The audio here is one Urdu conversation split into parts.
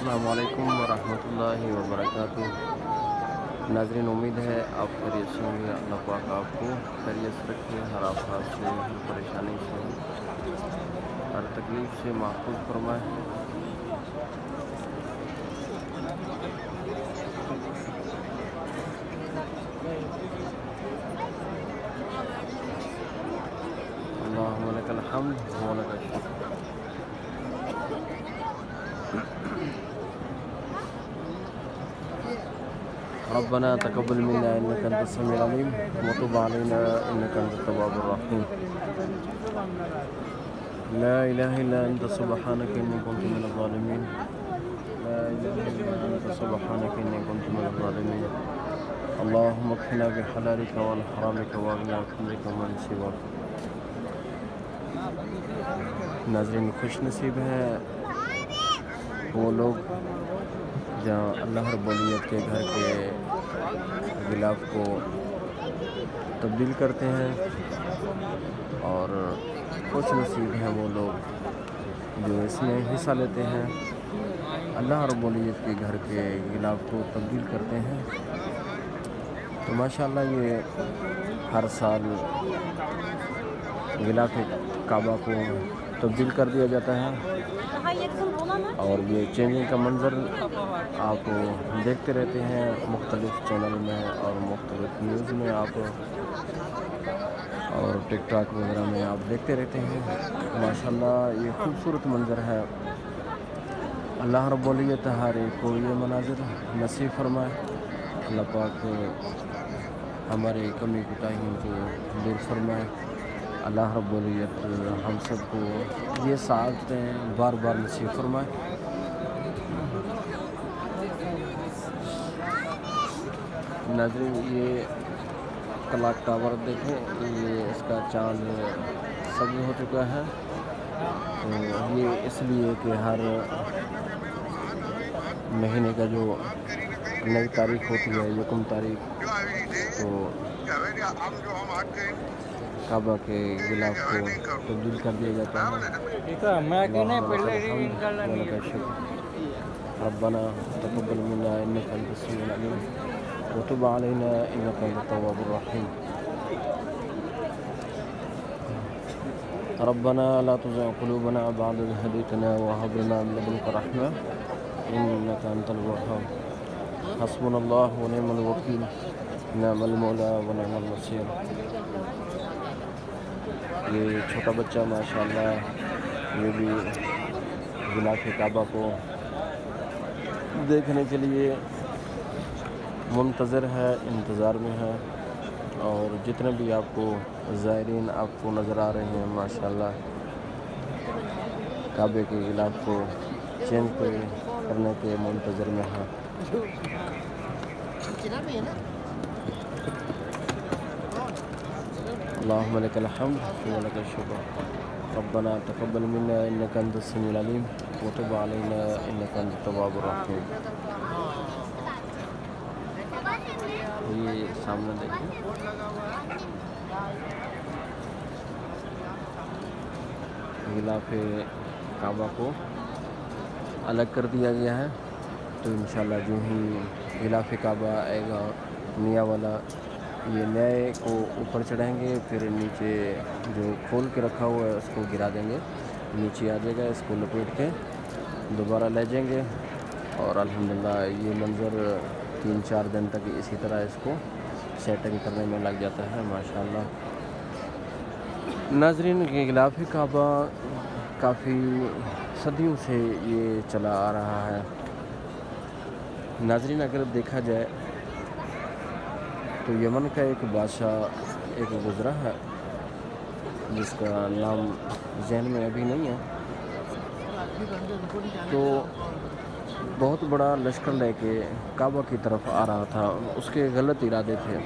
السلام علیکم ورحمۃ اللہ وبرکاتہ۔ ناظرین، امید ہے آپ خیریت سے ہوں گے۔ اللہ پاک آپ کو خیریت سے رکھے، ہر آفات سے، ہر پریشانی سے، ہر تکلیف سے محفوظ فرمائے۔ اللہم لک الحمد و لک الشکر۔ ربنا تقبل منا انك انت السميع العليم وتب علينا انك انت التواب الرحيم۔ لا اله الا انت سبحانك اني كنت من الظالمين۔ لا اله الا انت سبحانك اني كنت من الظالمين۔ اللهم اكفنا بحلالك وعن حرامك واغننا بفضلك ومن سواك۔ ناظرین، خوش نصیب ہے وہ لوگ جہاں اللہ رب العزت کے گھر کے غلاف کو تبدیل کرتے ہیں، اور خوش نصیب ہیں وہ لوگ جو اس میں حصہ لیتے ہیں، اللہ رب العزت کے گھر کے غلاف کو تبدیل کرتے ہیں۔ تو ماشاءاللہ یہ ہر سال غلاف کعبہ کو تبدیل کر دیا جاتا ہے، اور یہ چینجنگ کا منظر آپ دیکھتے رہتے ہیں مختلف چینل میں اور مختلف نیوز میں، آپ اور ٹک ٹاک وغیرہ میں آپ دیکھتے رہتے ہیں۔ ماشاءاللہ یہ خوبصورت منظر ہے۔ اللہ رب العزت ہر ایک کو یہ مناظر نصیب فرمائے۔ اللہ پاک ہمارے کمی کوتاہیوں کو دور فرمائے۔ اللہ رب العزت ہم سب کو یہ سعادتیں بار بار نصیب فرمائے۔ ناظرین، یہ کلاک ٹاور دیکھیں، یہ اس کا چاند سبز ہو چکا ہے۔ تو یہ اس لیے کہ ہر مہینے کا جو نئی تاریخ ہوتی ہے، یکم تاریخ، تو کعبہ کے غلاف کو تبدیل کر دیا جاتا ہے۔ ربنا تقبل منا انك انت السميع العليم وتب علينا انك انت التواب الرحيم۔ ربنا لا تزغ قلوبنا بعد إذ هديتنا وهب لنا من لدنك رحمة انك انت الوهاب۔ حسبنا الله ونعم الوكيل، نعم المولى ونعم النصير۔ یہ چھوٹا بچہ ماشاءاللہ یہ بھی غلاف کعبہ کو دیکھنے کے لیے منتظر ہے، انتظار میں ہے، اور جتنے بھی آپ کو زائرین آپ کو نظر آ رہے ہیں ماشاءاللہ کعبے کے غلاف کو چینج کرنے کے منتظر میں ہیں۔ اللہم لک الحمد و لک الشکر۔ ربنا تقبل منا انک انت السمیع العلیم وتب علینا انک انت التواب الرحیم۔ یہ سامنے دیکھیں، غلاف کعبہ کو الگ کر دیا گیا ہے۔ تو انشاءاللہ جو ہی غلاف کعبہ آئے گا نیا والا، یہ نئے کو اوپر چڑھائیں گے، پھر نیچے جو کھول کے رکھا ہوا ہے اس کو گرا دیں گے، نیچے آ جائے گا، اس کو لپیٹ کے دوبارہ لے جائیں گے، اور الحمدللہ یہ منظر 3-4 دن تک اسی طرح اس کو سیٹنگ کرنے میں لگ جاتا ہے ماشاءاللہ۔ ناظرین، یہ غلاف کعبہ کافی صدیوں سے یہ چلا آ رہا ہے۔ ناظرین، اگر دیکھا جائے تو یمن کا ایک بادشاہ ایک گزرا ہے جس کا نام ذہن میں ابھی نہیں ہے، تو بہت بڑا لشکر لے کے کعبہ کی طرف آ رہا تھا۔ اس کے غلط ارادے تھے،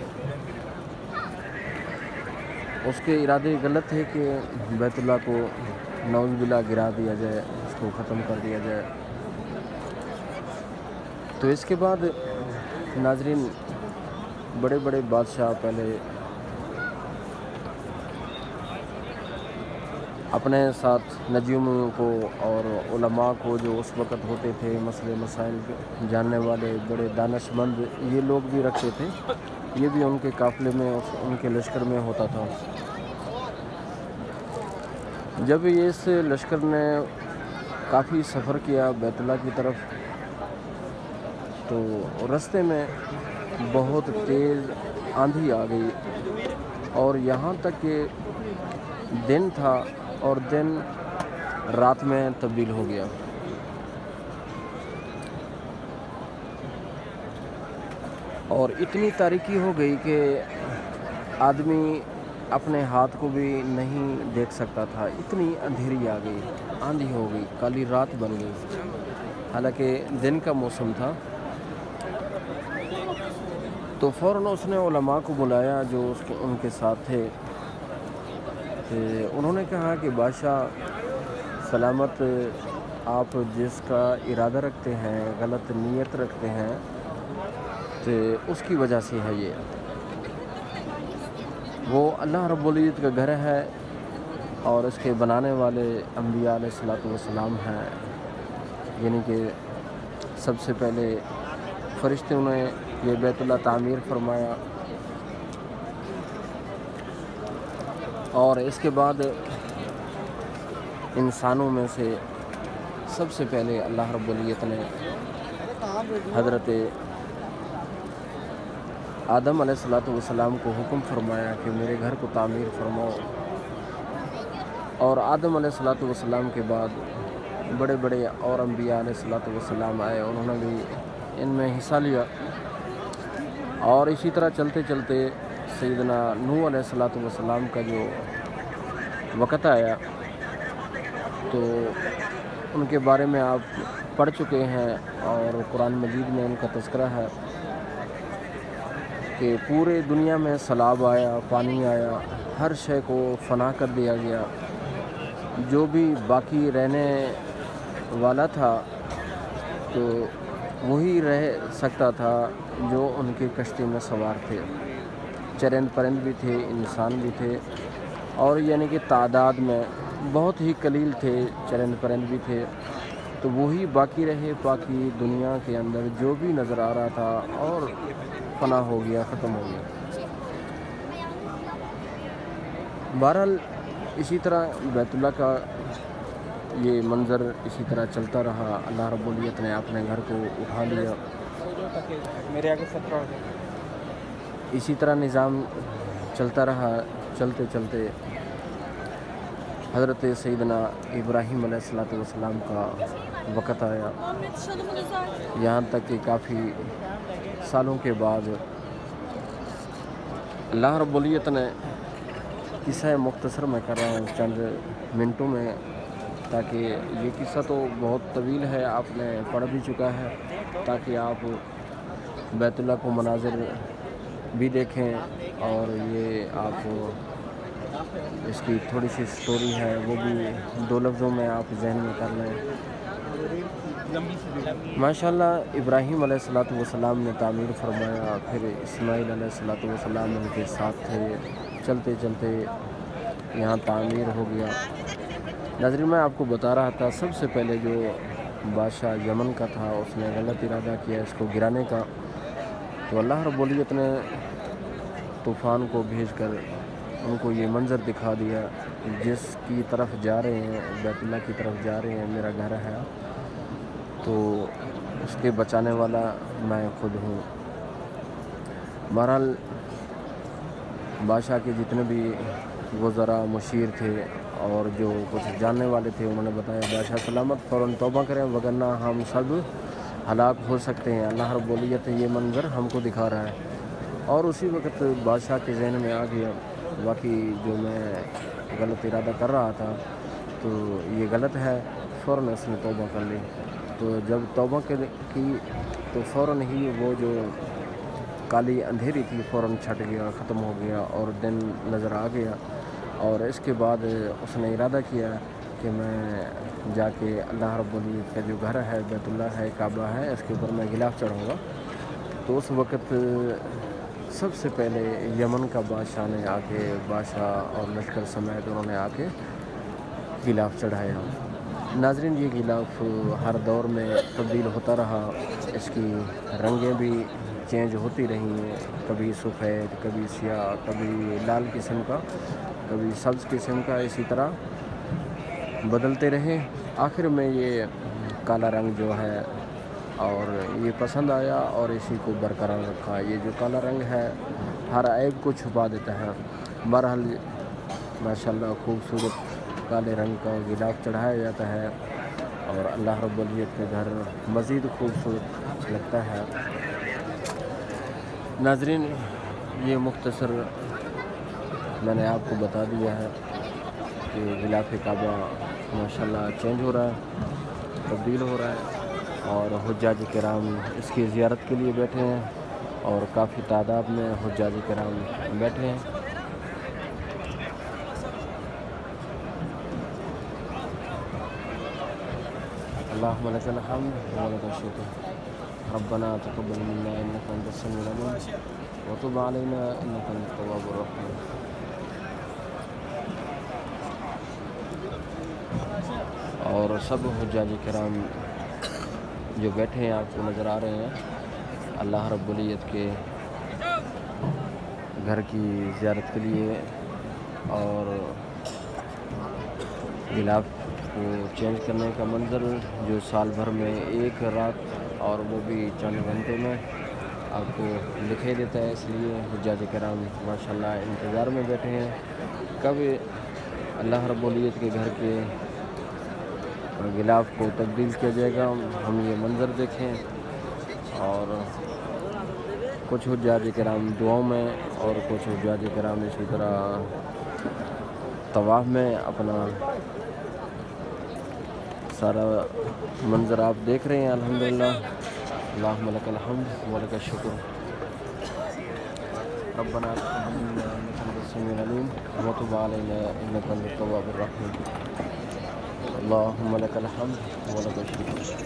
اس کے ارادے غلط تھے کہ بیت اللہ کو نعوذ باللہ گرا دیا جائے، اس کو ختم کر دیا جائے۔ تو اس کے بعد ناظرین بڑے بڑے بادشاہ پہلے اپنے ساتھ نجومیوں کو اور علماء کو جو اس وقت ہوتے تھے مسئلے مسائل جاننے والے بڑے دانش مند یہ لوگ بھی رکھتے تھے، یہ بھی ان کے قافلے میں ان کے لشکر میں ہوتا تھا۔ جب اس لشکر نے کافی سفر کیا بیت اللہ کی طرف تو رستے میں بہت تیز آندھی آ گئی اور یہاں تک کہ دن تھا اور دن رات میں تبدیل ہو گیا۔ اور اتنی تاریکی ہو گئی کہ آدمی اپنے ہاتھ کو بھی نہیں دیکھ سکتا تھا، اتنی اندھیری آ گئی، آندھی ہو گئی، کالی رات بن گئی، حالانکہ دن کا موسم تھا۔ تو فوراً اس نے علماء کو بلایا جو ان کے ساتھ تھے، کہ انہوں نے کہا کہ بادشاہ سلامت، آپ جس کا ارادہ رکھتے ہیں، غلط نیت رکھتے ہیں، تو اس کی وجہ سے ہے یہ۔ وہ اللہ رب العزت کا گھر ہے اور اس کے بنانے والے انبیاء علیہ الصلوۃ والسلام ہیں، یعنی کہ سب سے پہلے فرشتوں نے یہ بیت اللہ تعمیر فرمایا اور اس کے بعد انسانوں میں سے سب سے پہلے اللہ رب العزت نے حضرت آدم علیہ الصلوۃ والسلام کو حکم فرمایا کہ میرے گھر کو تعمیر فرماؤ، اور آدم علیہ الصلوۃ والسلام کے بعد بڑے بڑے اور انبیاء علیہ الصلوۃ والسلام آئے، انہوں نے بھی ان میں حصہ لیا، اور اسی طرح چلتے چلتے سیدنا نوح علیہ الصلوۃ والسلام کا جو وقت آیا تو ان کے بارے میں آپ پڑھ چکے ہیں اور قرآن مجید میں ان کا تذکرہ ہے کہ پورے دنیا میں سیلاب آیا، پانی آیا، ہر شے کو فنا کر دیا گیا، جو بھی باقی رہنے والا تھا تو وہی رہ سکتا تھا جو ان کی کشتی میں سوار تھے، چرند پرند بھی تھے، انسان بھی تھے، اور یعنی کہ تعداد میں بہت ہی قلیل تھے، چرند پرند بھی تھے، تو وہی باقی رہے، باقی دنیا کے اندر جو بھی نظر آ رہا تھا اور فنا ہو گیا، ختم ہو گیا۔ بہرحال اسی طرح بیت اللہ کا یہ منظر اسی طرح چلتا رہا، اللہ رب العزت نے اپنے گھر کو اٹھا لیا، اسی طرح نظام چلتا رہا۔ چلتے چلتے حضرت سیدنا ابراہیم علیہ الصلوۃ والسلام کا وقت آیا، یہاں تک کہ کافی سالوں کے بعد اللہ رب العزت نے، قصہ مختصر میں کر رہا ہوں چند منٹوں میں، تاکہ یہ قصہ تو بہت طویل ہے، آپ نے پڑھ بھی چکا ہے، تاکہ آپ بیت اللہ کو مناظر بھی دیکھیں اور یہ آپ اس کی تھوڑی سی سٹوری ہے وہ بھی دو لفظوں میں آپ ذہن میں کر لیں۔ ماشاءاللہ ابراہیم علیہ الصلوۃ والسلام نے تعمیر فرمایا، پھر اسماعیل علیہ الصلوۃ والسلام ان کے ساتھ تھے، چلتے چلتے یہاں تعمیر ہو گیا۔ ناظرین میں آپ کو بتا رہا تھا، سب سے پہلے جو بادشاہ یمن کا تھا اس نے غلط ارادہ کیا اس کو گرانے کا، تو اللہ رب العزت نے طوفان کو بھیج کر ان کو یہ منظر دکھا دیا، جس کی طرف جا رہے ہیں، بیت اللہ کی طرف جا رہے ہیں، میرا گھر ہے، تو اس کے بچانے والا میں خود ہوں۔ بہرحال بادشاہ کے جتنے بھی وزراء مشیر تھے اور جو کچھ جاننے والے تھے انہوں نے بتایا بادشاہ سلامت فوراً توبہ کریں وگرنہ ہم سب ہلاک ہو سکتے ہیں، اللہ رب العزت یہ منظر ہم کو دکھا رہا ہے۔ اور اسی وقت بادشاہ کے ذہن میں آ گیا باقی جو میں غلط ارادہ کر رہا تھا تو یہ غلط ہے، فوراً اس نے توبہ کر لی۔ تو جب توبہ کی تو فوراً ہی وہ جو کالی اندھیری تھی فوراً چھٹ گیا، ختم ہو گیا اور دن نظر آ گیا، اور اس کے بعد اس نے ارادہ کیا کہ میں جا کے اللہ رب العزت کا جو گھر ہے، بیت اللہ ہے، کعبہ ہے، اس کے اوپر میں غلاف چڑھوں گا۔ تو اس وقت سب سے پہلے یمن کا بادشاہ نے آ کے، بادشاہ اور لشکر سمیت انہوں نے آ کے غلاف چڑھایا۔ ناظرین یہ غلاف ہر دور میں تبدیل ہوتا رہا، اس کی رنگیں بھی چینج ہوتی رہی ہیں، کبھی سفید، کبھی سیاہ، کبھی لال قسم کا، کبھی سبز قسم کا، اسی طرح بدلتے رہے۔ آخر میں یہ کالا رنگ جو ہے اور یہ پسند آیا اور اسی کو برقرار رکھا۔ یہ جو کالا رنگ ہے ہر عیب کو چھپا دیتا ہے۔ بہرحال ماشاءاللہ خوبصورت کالے رنگ کا غلاف چڑھایا جاتا ہے اور اللہ رب العزت کے گھر مزید خوبصورت لگتا ہے۔ ناظرین یہ مختصر میں نے آپ کو بتا دیا ہے کہ غلاف کعبہ ماشاءاللہ چینج ہو رہا ہے، تبدیل ہو رہا ہے اور حجاج کرام اس کی زیارت کے لیے بیٹھے ہیں اور کافی تعداد میں حجاج کرام بیٹھے ہیں۔ اللہم لک الحمد و لک الشکر ربنا تقبل منا انک انت السمیع العلیم وتب علینا انک انت التواب الرحیم۔ اور سب حجاج کرام جو بیٹھے ہیں آپ کو نظر آ رہے ہیں اللہ رب العزت کے گھر کی زیارت کے لیے اور غلاف کو چینج کرنے کا منظر جو سال بھر میں ایک رات اور وہ بھی چند گھنٹے میں آپ کو دکھائی دیتا ہے، اس لیے حجاج کرام ماشاءاللہ انتظار میں بیٹھے ہیں کب اللہ رب العزت کے گھر کے غلاف کو تبدیل کیا جائے گا، ہم یہ منظر دیکھیں۔ اور کچھ حجاج کرام دعاؤں میں اور کچھ حجاج کرام اسی طرح طواف میں اپنا سارا منظر آپ دیکھ رہے ہیں الحمدللہ۔ اللہم لک الحمد و لک الشکر ربنا تقبل منا انک انت السمیع العلیم وتب علینا انک انت التواب الرحیم۔ اللہم لک الحمد و لک الشکر۔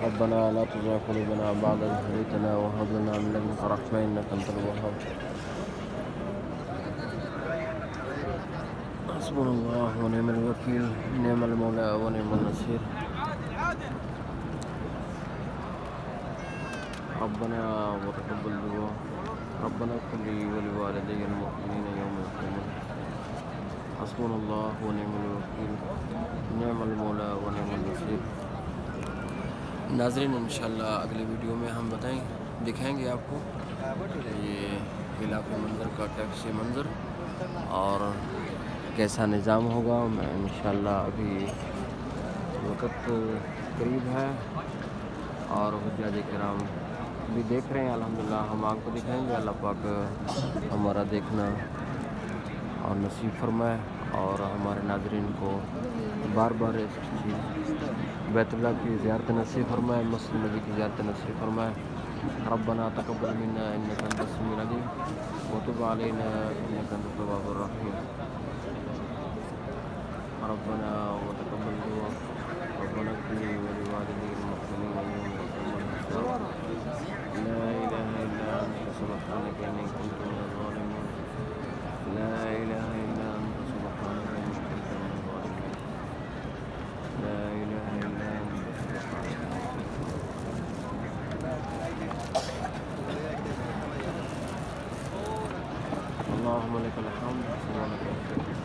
ربنا لا تزغ قلوبنا بعد إذ هديتنا وهب لنا من لدنك رحمة إنك أنت الوهاب۔ حسبنا الله ونعم الوكيل نعم المولى ونعم النصير۔ ربنا وتقبل دعاء ربنا اغفر لي ولوالدي المؤمنين يوم يقومون۔ حسبنا الله ونعم الوكيل نعم المولى ونعم النصير۔ ناظرین انشاءاللہ اگلی ویڈیو میں ہم دکھائیں گے آپ کو یہ غلاف منظر کا ٹیکسی منظر اور کیسا نظام ہوگا۔ میں انشاءاللہ ابھی وقت قریب ہے اور حجاج کرام بھی دیکھ رہے ہیں الحمدللہ، ہم آپ کو دکھائیں گے۔ اللہ پاک ہمارا دیکھنا اور نصیب فرمائے اور ہمارے ناظرین کو بار بار اس چیز بیت اللہ کی زیارت نصیب فرمائے، مسجد نبی کی زیارت نصیب فرمائے۔ ربنا تقبل منا انک انت السمیع العلیم وتب علینا انک انت التواب الرحیم۔ ربنا وتقبل دعاء ربنا اغفر لي ولوالدي المؤمنين يوم يقوم الحساب۔ لا إله إلا أنت سبحانك إني كنت من الظالمين۔ لا إله إلا أنت سبحانك إني كنت من الظالمين۔ لا إله إلا أنت سبحانك إني كنت من الظالمين۔ اللهم لك الحمد ولك الشكر۔